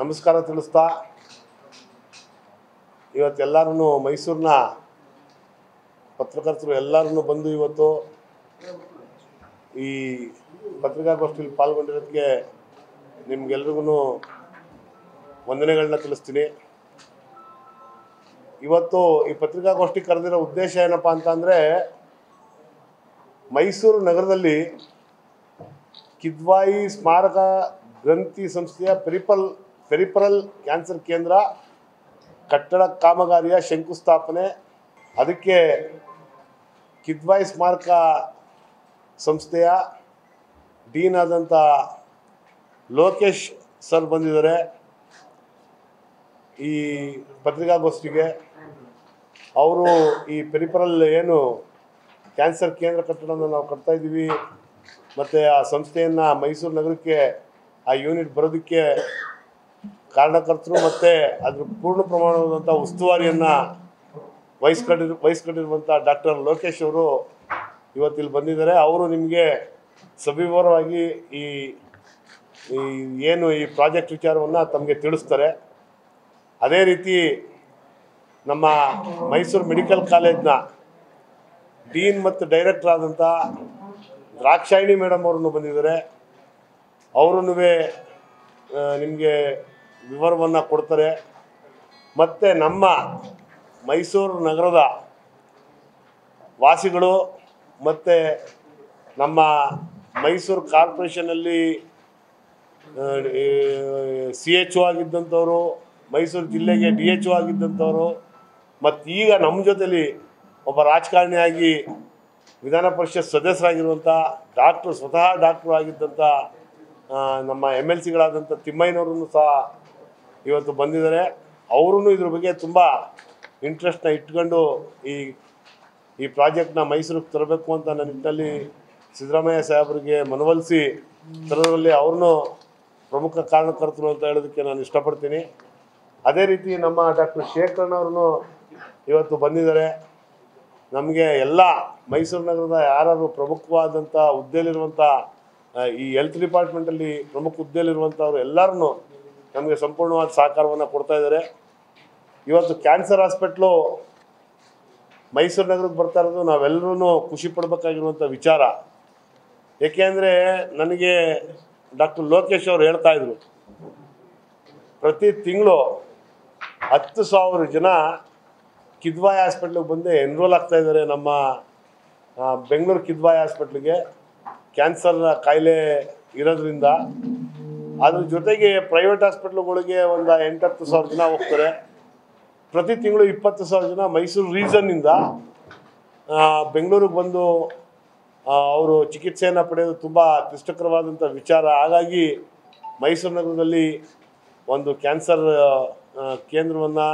ನಮಸ್ಕಾರ ತಿಳಿಸ್ತಾ ಇವತ್ತೆಲ್ಲರೂ ಮೈಸೂರಿನ ಪತ್ರಕರ್ತರು ಎಲ್ಲರೂ ಬಂದು ಇವತ್ತು ಈ ಪತ್ರಿಕಾಗೋಷ್ಠಿಯಲ್ಲಿ ಪಾಲ್ಗೊಂಡಿರೋದಕ್ಕೆ ನಿಮಗೆಲ್ಲರಿಗೂ ವಂದನೆಗಳನ್ನ ತಿಳಿಸ್ತೀನಿ. ಇವತ್ತು ಈ ಪತ್ರಿಕಾಗೋಷ್ಠಿ ಕರೆದಿರೋ ಉದ್ದೇಶ ಏನಪ್ಪ ಅಂತಂದರೆ, ಮೈಸೂರು ನಗರದಲ್ಲಿ ಕಿದ್ವಾಯಿ ಸ್ಮಾರಕ ಗ್ರಂಥಿ ಸಂಸ್ಥೆಯ ಪೆರಿಫರಲ್ ಕ್ಯಾನ್ಸರ್ ಕೇಂದ್ರ ಕಟ್ಟಡ ಕಾಮಗಾರಿಯ ಶಂಕುಸ್ಥಾಪನೆ. ಅದಕ್ಕೆ ಕಿದ್ವಾಯಿ ಸ್ಮಾರಕ ಸಂಸ್ಥೆಯ ಡೀನ್ ಆದಂಥ ಲೋಕೇಶ್ ಸರ್ ಬಂದಿದ್ದಾರೆ ಈ ಪತ್ರಿಕಾಗೋಷ್ಠಿಗೆ. ಅವರು ಈ ಪೆರಿಫರಲ್ ಏನು ಕ್ಯಾನ್ಸರ್ ಕೇಂದ್ರ ಕಟ್ಟಡವನ್ನು ನಾವು ಕಟ್ತಾ ಇದ್ದೀವಿ, ಮತ್ತು ಆ ಸಂಸ್ಥೆಯನ್ನು ಮೈಸೂರು ನಗರಕ್ಕೆ ಆ ಯೂನಿಟ್ ಬರೋದಕ್ಕೆ ಕಾರಣಕರ್ತರು ಮತ್ತು ಅದ್ರ ಪೂರ್ಣ ಪ್ರಮಾಣವಾದಂಥ ಉಸ್ತುವಾರಿಯನ್ನು ವಹಿಸ್ಕೊಂಡಿರುವಂಥ ಡಾಕ್ಟರ್ ಲೋಕೇಶ್ ಅವರು ಇವತ್ತಿಲ್ಲಿ ಬಂದಿದ್ದಾರೆ. ಅವರು ನಿಮಗೆ ಸವಿವರವಾಗಿ ಈ ಏನು ಈ ಪ್ರಾಜೆಕ್ಟ್ ವಿಚಾರವನ್ನು ತಮಗೆ ತಿಳಿಸ್ತಾರೆ. ಅದೇ ರೀತಿ ನಮ್ಮ ಮೈಸೂರು ಮೆಡಿಕಲ್ ಕಾಲೇಜ್ನ ಡೀನ್ ಮತ್ತು ಡೈರೆಕ್ಟರ್ ಆದಂಥ ದ್ರಾಕ್ಷಾಯಿಣಿ ಮೇಡಮ್ ಅವ್ರನ್ನು ಬಂದಿದ್ದಾರೆ. ಅವರೂ ನಿಮಗೆ ವಿವರವನ್ನು ಕೊಡ್ತಾರೆ. ಮತ್ತು ನಮ್ಮ ಮೈಸೂರು ನಗರದ ವಾಸಿಗಳು ಮತ್ತು ನಮ್ಮ ಮೈಸೂರು ಕಾರ್ಪೊರೇಷನಲ್ಲಿ CHO ಆಗಿದ್ದಂಥವರು, ಮೈಸೂರು ಜಿಲ್ಲೆಗೆ DHO ಆಗಿದ್ದಂಥವರು, ಮತ್ತು ಈಗ ನಮ್ಮ ಜೊತೆಲಿ ಒಬ್ಬ ರಾಜಕಾರಣಿಯಾಗಿ ವಿಧಾನ ಪರಿಷತ್ ಸದಸ್ಯರಾಗಿರುವಂಥ ಸ್ವತಃ ಡಾಕ್ಟ್ರು ಆಗಿದ್ದಂಥ ನಮ್ಮ MLCಗಳಾದಂಥ ತಿಮ್ಮಯ್ಯನವ್ರೂ ಸಹ ಇವತ್ತು ಬಂದಿದ್ದಾರೆ. ಅವರೂ ಇದ್ರ ಬಗ್ಗೆ ತುಂಬ ಇಂಟ್ರೆಸ್ಟ್ನ ಇಟ್ಕೊಂಡು ಈ ಪ್ರಾಜೆಕ್ಟ್ನ ಮೈಸೂರಿಗೆ ತರಬೇಕು ಅಂತ ನನ್ನ ನಿಟ್ಟಿನಲ್ಲಿ ಸಿದ್ದರಾಮಯ್ಯ ಸಾಹೇಬರಿಗೆ ಮನವೊಲಿಸಿ ತರೋದ್ರಲ್ಲಿ ಅವ್ರನ್ನೂ ಪ್ರಮುಖ ಕಾರಣಕರ್ತರು ಅಂತ ಹೇಳೋದಕ್ಕೆ ನಾನು ಇಷ್ಟಪಡ್ತೀನಿ. ಅದೇ ರೀತಿ ನಮ್ಮ ಡಾಕ್ಟರ್ ಶೇಖರಣ್ಣ ಅವ್ರೂ ಇವತ್ತು ಬಂದಿದ್ದಾರೆ. ನಮಗೆ ಎಲ್ಲ ಮೈಸೂರು ನಗರದ ಯಾರು ಪ್ರಮುಖವಾದಂಥ ಹುದ್ದೆಯಲ್ಲಿರುವಂಥ ಈ ಹೆಲ್ತ್ ಡಿಪಾರ್ಟ್ಮೆಂಟಲ್ಲಿ ಪ್ರಮುಖ ಹುದ್ದೆಯಲ್ಲಿರುವಂಥವ್ರು ಎಲ್ಲರೂ ನಮಗೆ ಸಂಪೂರ್ಣವಾದ ಸಹಕಾರವನ್ನು ಕೊಡ್ತಾ ಇದ್ದಾರೆ. ಇವತ್ತು ಕ್ಯಾನ್ಸರ್ ಹಾಸ್ಪಿಟ್ಲು ಮೈಸೂರು ನಗರಕ್ಕೆ ಬರ್ತಾ ಇರೋದು ನಾವೆಲ್ಲರೂ ಖುಷಿ ಪಡಬೇಕಾಗಿರುವಂಥ ವಿಚಾರ. ಏಕೆಂದರೆ ನನಗೆ ಡಾಕ್ಟರ್ ಲೋಕೇಶ್ ಅವರು ಹೇಳ್ತಾಯಿದ್ರು, ಪ್ರತಿ ತಿಂಗಳು 10,000 ಜನ ಕಿದ್ವಾಯಿ ಹಾಸ್ಪಿಟ್ಲಿಗೆ ಬಂದು ಎನ್ರೋಲ್ ಆಗ್ತಾಯಿದ್ದಾರೆ. ನಮ್ಮ ಬೆಂಗಳೂರು ಕಿದ್ವಾಯಿ ಹಾಸ್ಪಿಟ್ಲಿಗೆ ಕ್ಯಾನ್ಸರ್ ಕಾಯಿಲೆ ಇರೋದ್ರಿಂದ. ಅದ್ರ ಜೊತೆಗೆ ಪ್ರೈವೇಟ್ ಹಾಸ್ಪಿಟ್ಲುಗಳಿಗೆ ಒಂದು 8-10 ಸಾವಿರ ಜನ ಹೋಗ್ತಾರೆ. ಪ್ರತಿ ತಿಂಗಳು 20,000 ಜನ ಮೈಸೂರು ರೀಜನ್ನಿಂದ ಬೆಂಗಳೂರಿಗೆ ಬಂದು ಅವರು ಚಿಕಿತ್ಸೆಯನ್ನು ಪಡೆಯೋದು ತುಂಬ ಕ್ಲಿಷ್ಟಕರವಾದಂಥ ವಿಚಾರ. ಹಾಗಾಗಿ ಮೈಸೂರು ನಗರದಲ್ಲಿ ಒಂದು ಕ್ಯಾನ್ಸರ್ ಕೇಂದ್ರವನ್ನು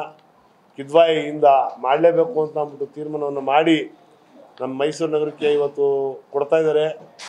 ಕಿದ್ವಾಯಿಯಿಂದ ಮಾಡಲೇಬೇಕು ಅಂತ ಅಂದ್ಬಿಟ್ಟು ತೀರ್ಮಾನವನ್ನು ಮಾಡಿ ನಮ್ಮ ಮೈಸೂರು ನಗರಕ್ಕೆ ಇವತ್ತು ಕೊಡ್ತಾ ಇದ್ದಾರೆ.